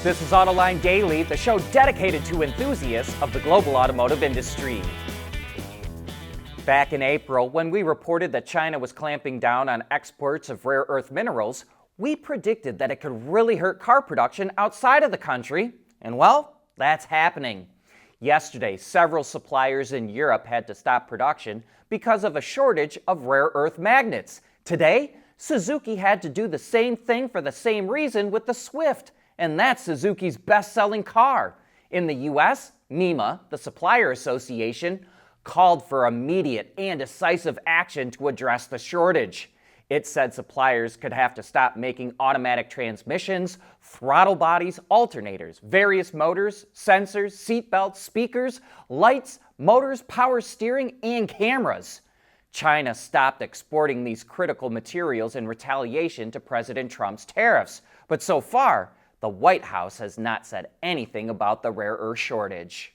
This is Autoline Daily, the show dedicated to enthusiasts of the global automotive industry. Back in April, when we reported that China was clamping down on exports of rare earth minerals, we predicted that it could really hurt car production outside of the country. And well, that's happening. Yesterday, several suppliers in Europe had to stop production because of a shortage of rare earth magnets. Today, Suzuki had to do the same thing for the same reason with the Swift, and that's Suzuki's best-selling car. In the U.S., NEMA, the Supplier Association, called for immediate and decisive action to address the shortage. It said suppliers could have to stop making automatic transmissions, throttle bodies, alternators, various motors, sensors, seatbelts, speakers, lights, motors, power steering, and cameras. China stopped exporting these critical materials in retaliation to President Trump's tariffs. But so far, the White House has not said anything about the rare earth shortage.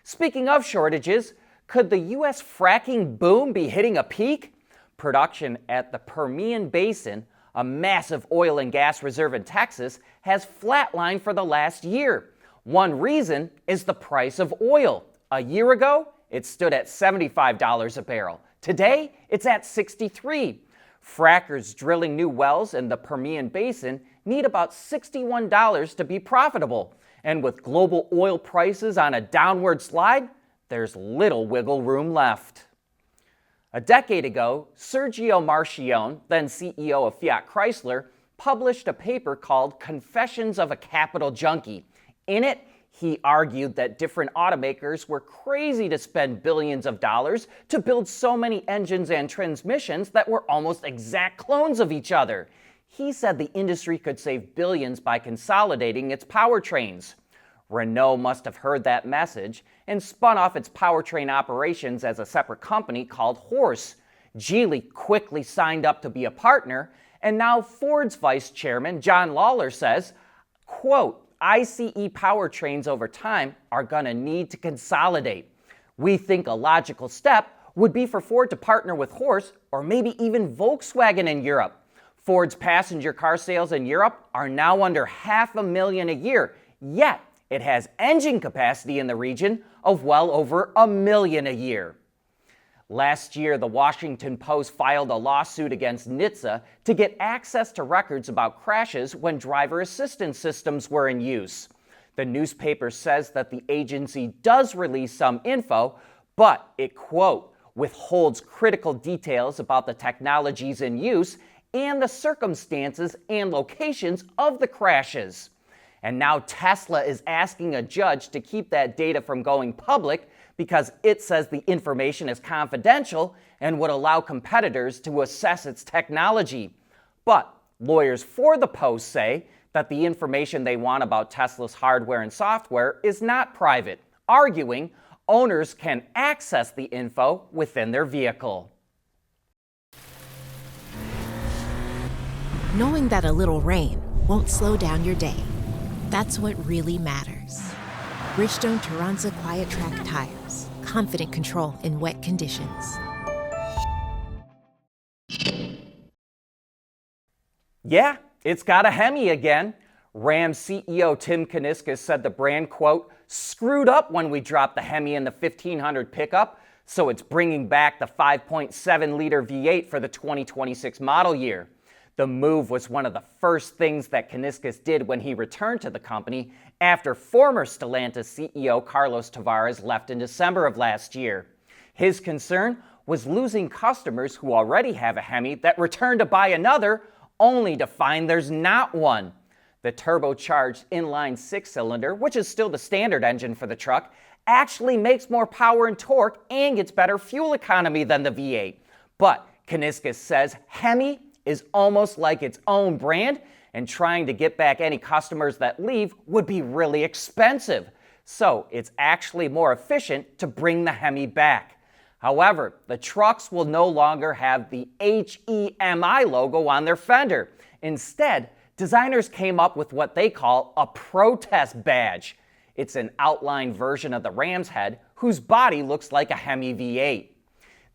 Speaking of shortages, could the U.S. fracking boom be hitting a peak? Production at the Permian Basin, a massive oil and gas reserve in Texas, has flatlined for the last year. One reason is the price of oil. A year ago, it stood at $75 a barrel. Today, it's at $63. Frackers drilling new wells in the Permian Basin need about $61 to be profitable. And with global oil prices on a downward slide, there's little wiggle room left. A decade ago, Sergio Marchionne, then CEO of Fiat Chrysler, published a paper called Confessions of a Capital Junkie. In it, he argued that different automakers were crazy to spend billions of dollars to build so many engines and transmissions that were almost exact clones of each other. He said the industry could save billions by consolidating its powertrains. Renault must have heard that message and spun off its powertrain operations as a separate company called Horse. Geely quickly signed up to be a partner, and now Ford's vice chairman, John Lawler, says, quote, ICE powertrains over time are going to need to consolidate. We think a logical step would be for Ford to partner with Horse or maybe even Volkswagen in Europe. Ford's passenger car sales in Europe are now under 500,000 a year, yet it has engine capacity in the region of well over 1 million a year. Last year, the Washington Post filed a lawsuit against NHTSA to get access to records about crashes when driver assistance systems were in use. The newspaper says that the agency does release some info, but it, quote, withholds critical details about the technologies in use and the circumstances and locations of the crashes. And now Tesla is asking a judge to keep that data from going public because it says the information is confidential and would allow competitors to assess its technology. But lawyers for the Post say that the information they want about Tesla's hardware and software is not private, arguing owners can access the info within their vehicle. Knowing that a little rain won't slow down your day. That's what really matters. Bridgestone Turanza Quiet Track tires. Confident control in wet conditions. Yeah, it's got a Hemi again. Ram CEO Tim Kuniskis said the brand, quote, screwed up when we dropped the Hemi in the 1500 pickup, so it's bringing back the 5.7-liter V8 for the 2026 model year. The move was one of the first things that Kuniskis did when he returned to the company after former Stellantis CEO Carlos Tavares left in December of last year. His concern was losing customers who already have a Hemi that return to buy another only to find there's not one. The turbocharged inline six-cylinder, which is still the standard engine for the truck, actually makes more power and torque and gets better fuel economy than the V8. But Kuniskis says Hemi is almost like its own brand, and trying to get back any customers that leave would be really expensive. So it's actually more efficient to bring the Hemi back. However, the trucks will no longer have the HEMI logo on their fender. Instead, designers came up with what they call a protest badge. It's an outline version of the Ram's head whose body looks like a Hemi V8.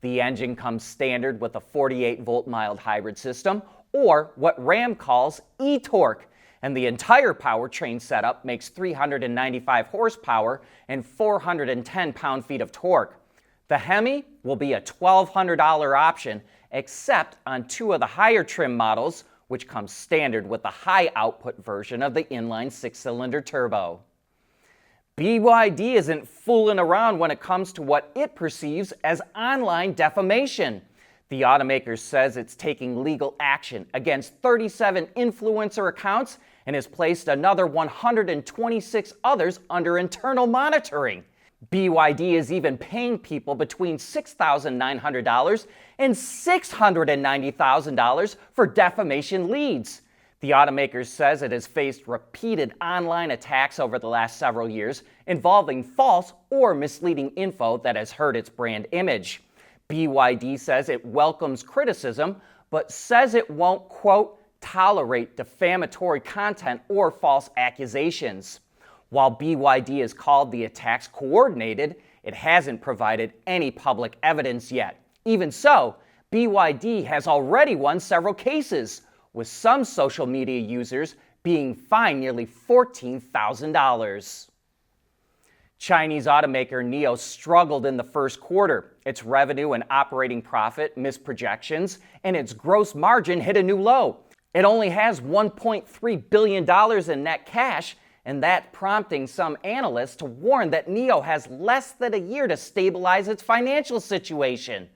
The engine comes standard with a 48-volt mild hybrid system, or what Ram calls e-torque, and the entire powertrain setup makes 395 horsepower and 410 pound-feet of torque. The Hemi will be a $1,200 option, except on 2 of the higher trim models, which come standard with the high-output version of the inline 6-cylinder turbo. BYD isn't fooling around when it comes to what it perceives as online defamation. The automaker says it's taking legal action against 37 influencer accounts and has placed another 126 others under internal monitoring. BYD is even paying people between $6,900 and $690,000 for defamation leads. The automaker says it has faced repeated online attacks over the last several years involving false or misleading info that has hurt its brand image. BYD says it welcomes criticism, but says it won't, quote, tolerate defamatory content or false accusations. While BYD has called the attacks coordinated, it hasn't provided any public evidence yet. Even so, BYD has already won several cases, with some social media users being fined nearly $14,000. Chinese automaker NIO struggled in the first quarter. Its revenue and operating profit missed projections, and its gross margin hit a new low. It only has $1.3 billion in net cash, and that prompting some analysts to warn that NIO has less than a year to stabilize its financial situation.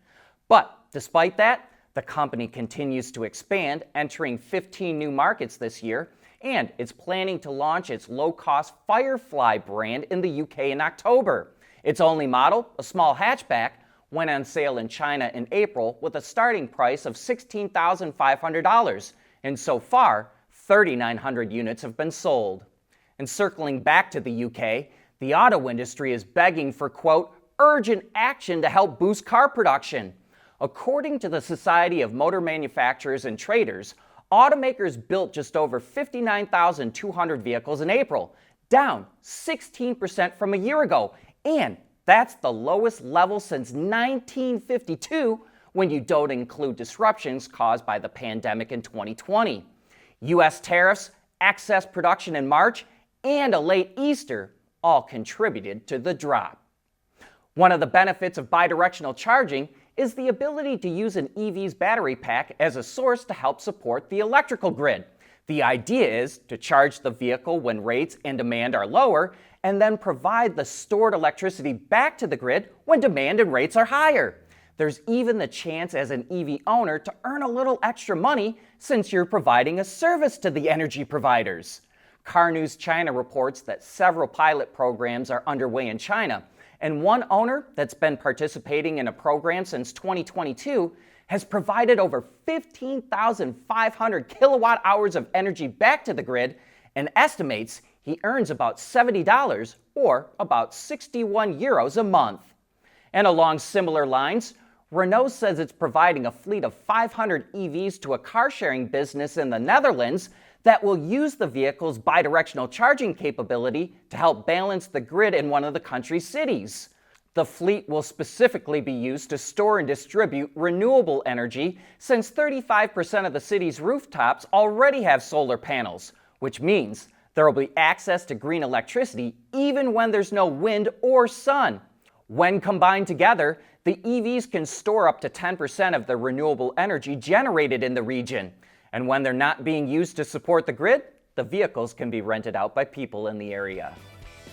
But despite that, the company continues to expand, entering 15 new markets this year, and it's planning to launch its low-cost Firefly brand in the UK in October. Its only model, a small hatchback, went on sale in China in April with a starting price of $16,500, and so far, 3,900 units have been sold. And circling back to the UK, the auto industry is begging for, quote, urgent action to help boost car production. According to the Society of Motor Manufacturers and Traders, automakers built just over 59,200 vehicles in April, down 16% from a year ago, and that's the lowest level since 1952 when you don't include disruptions caused by the pandemic in 2020. U.S. tariffs, excess production in March, and a late Easter all contributed to the drop. One of the benefits of bidirectional charging is the ability to use an EV's battery pack as a source to help support the electrical grid. The idea is to charge the vehicle when rates and demand are lower, and then provide the stored electricity back to the grid when demand and rates are higher. There's even the chance as an EV owner to earn a little extra money since you're providing a service to the energy providers. Car News China reports that several pilot programs are underway in China, and one owner that's been participating in a program since 2022 has provided over 15,500 kilowatt hours of energy back to the grid and estimates he earns about $70 or about 61 euros a month. And along similar lines, Renault says it's providing a fleet of 500 EVs to a car-sharing business in the Netherlands that will use the vehicle's bidirectional charging capability to help balance the grid in one of the country's cities. The fleet will specifically be used to store and distribute renewable energy, since 35% of the city's rooftops already have solar panels, which means there will be access to green electricity even when there's no wind or sun. When combined together, the EVs can store up to 10% of the renewable energy generated in the region. And when they're not being used to support the grid, the vehicles can be rented out by people in the area.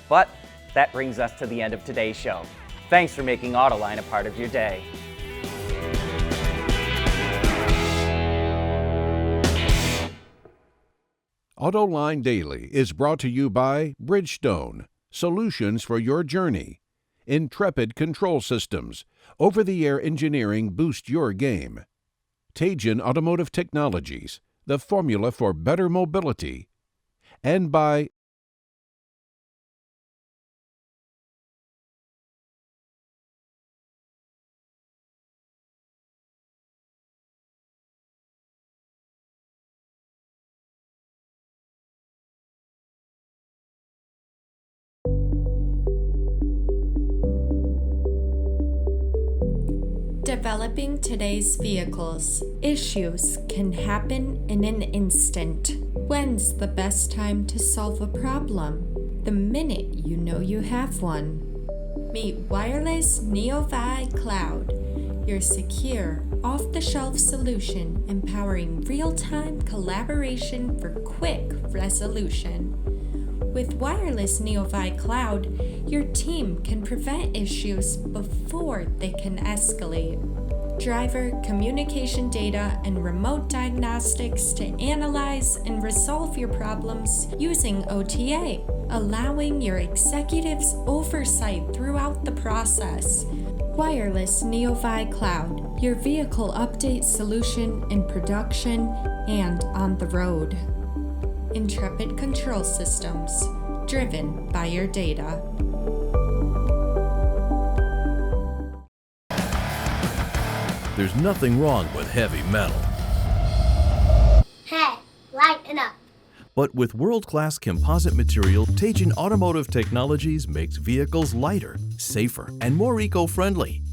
But that brings us to the end of today's show. Thanks for making Autoline a part of your day. Autoline Daily is brought to you by Bridgestone, solutions for your journey. Intrepid Control Systems, over-the-air engineering boost your game. Teijin Automotive Technologies, the formula for better mobility. And by developing today's vehicles, issues can happen in an instant. When's the best time to solve a problem? The minute you know you have one. Meet Wireless NeoVi Cloud, your secure, off-the-shelf solution empowering real-time collaboration for quick resolution. With Wireless NeoVi Cloud, your team can prevent issues before they can escalate. Driver communication data and remote diagnostics to analyze and resolve your problems using OTA, allowing your executives oversight throughout the process. Wireless NeoVi Cloud, your vehicle update solution in production and on the road. Intrepid Control Systems, driven by your data. There's nothing wrong with heavy metal. Hey, lighten up. But with world-class composite material, Teijin Automotive Technologies makes vehicles lighter, safer, and more eco-friendly.